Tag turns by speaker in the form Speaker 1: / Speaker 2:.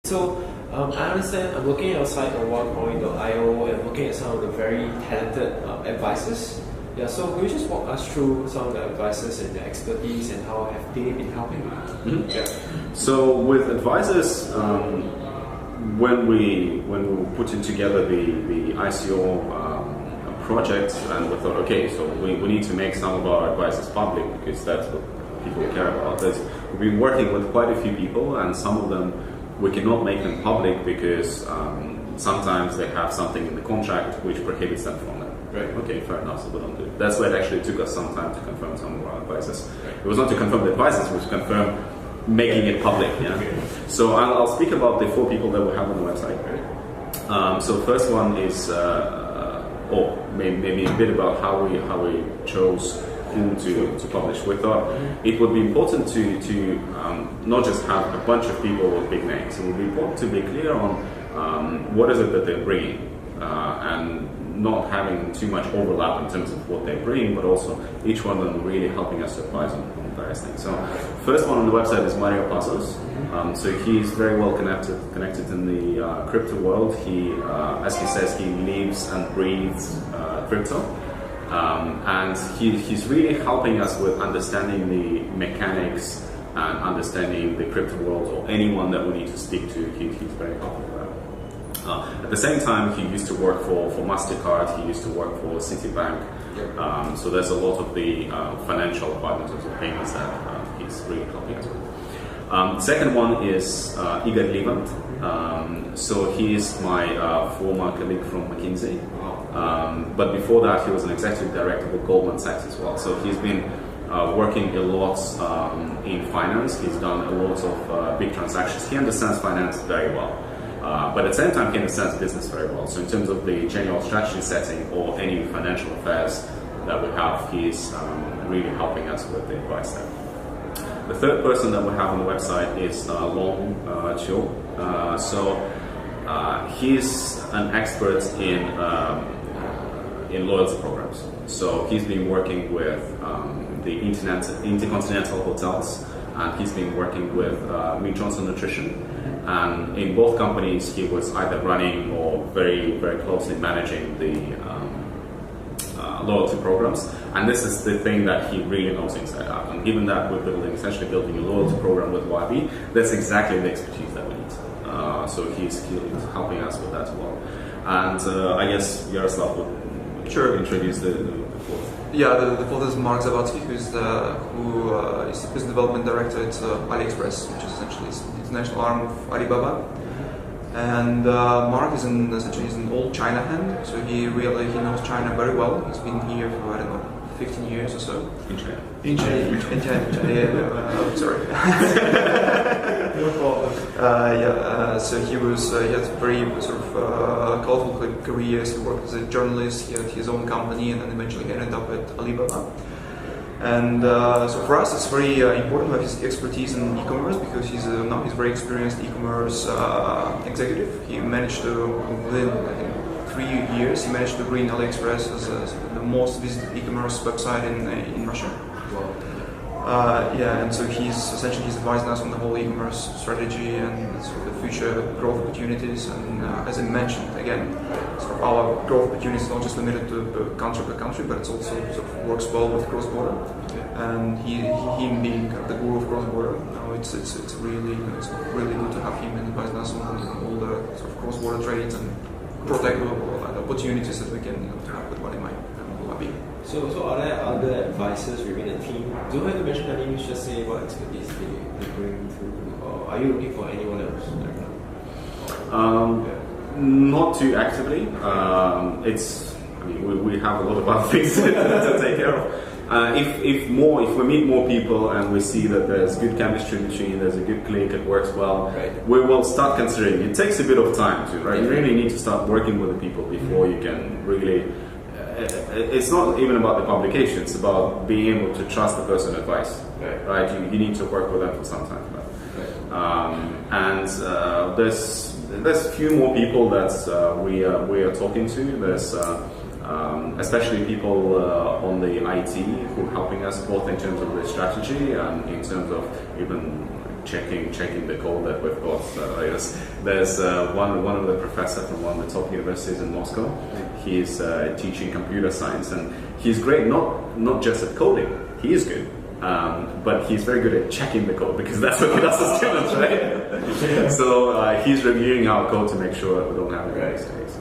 Speaker 1: So I understand I'm looking at your site on onecoin.io and looking at some of the very talented advisors. Yeah, so could you just walk us through some of the advisors and their expertise and how have they been helping you?
Speaker 2: Mm-hmm. Yeah. So with advisors, when we were putting together the ICO project, and we thought, okay, so we need to make some of our advisors public because that's what people care about. We've been working with quite a few people, and some of them we cannot make them public because sometimes they have something in the contract which prohibits them from that. Right. Okay, fair enough, so we don't do it. That's why it actually took us some time to confirm some of our advisors. Right. It was not to confirm the advisors, it was to confirm making it public. Yeah? Okay. So I'll speak about the 4 people that we have on the website. Right. So first one is, or maybe a bit about how we chose who to publish. We thought it would be important to not just have a bunch of people with big names. It would be important to be clear on what is it that they're bringing, and not having too much overlap in terms of what they bring, but also each one of them really helping us to advise on various things. So first one on the website is Mario Passos. So he's very well connected in the crypto world. He, as he says, he lives and breathes crypto. And he's really helping us with understanding the mechanics and understanding the crypto world, or anyone that we need to speak to. He's very helpful with that. At the same time, he used to work for MasterCard, he used to work for Citibank, so there's a lot of the financial partners of payments that he's really helping us with. Second one is Igor Levant. So he is my former colleague from McKinsey, but before that he was an executive director with Goldman Sachs as well. So he's been working a lot in finance. He's done a lot of big transactions. He understands finance very well. But at the same time, he understands business very well. So in terms of the general strategy setting or any financial affairs that we have, he's really helping us with the advice there. The third person that we have on the website is Long Chiu. He's an expert in loyalty programs. So he's been working with the Intercontinental Hotels, and he's been working with Mead Johnson Nutrition. And in both companies, he was either running or very, very closely managing the loyalty programs. And this is the thing that he really knows inside out. And given that we're essentially building a loyalty program with WaBi, that's exactly the expertise that we need. So he's helping us with that as well. And I guess Yaroslav would introduce the fourth.
Speaker 3: Yeah, the fourth is Mark Zavatsky, who is the business development director at AliExpress, which is essentially the international arm of Alibaba. And Mark is essentially an old China hand, so he knows China very well. He's been here for, I don't know, 15 years or so.
Speaker 2: In China.
Speaker 3: In China. Sorry.
Speaker 1: No problem.
Speaker 3: So he had a very sort of colorful career. He worked as a journalist. He had his own company, and then eventually he ended up at Alibaba. And so for us, it's very important to have his expertise in e-commerce, because now he's very experienced e-commerce executive. He managed to, within 3 years, he managed to bring AliExpress as the most visited e-commerce website in Russia. And so he's advising us on the whole e-commerce strategy and sort of the future growth opportunities. And as I mentioned, again, sort of our growth opportunities is not just limited to country by country, but it's also sort of works well with cross-border. And him being the guru of cross-border, it's really good to have him advising us on all the sort of cross-border trades and protect the opportunities that we can have with Walimai and WaBi.
Speaker 1: So are there other advisors within the team? Do you have to mention their names, just say what expertise they bring through? Or are you looking for anyone else right now?
Speaker 2: Not too actively. We have a lot of other things to take care of. If we meet more people and we see that there's good chemistry between, there's a good click, it works well, we will start considering. It takes a bit of time too, right? You really need to start working with the people before you can really. It's not even about the publication, it's about being able to trust the person advice, right? You need to work with them for some time. There's few more people that we are talking to. There's especially people on the IT who are helping us both in terms of the strategy and in terms of even checking the code that we've got. There's one of the professors from one of the top universities in Moscow. He's teaching computer science, and he's great not just at coding. He is good. But he's very good at checking the code, because that's what he does to students, right? So he's reviewing our code to make sure that we don't have any mistakes.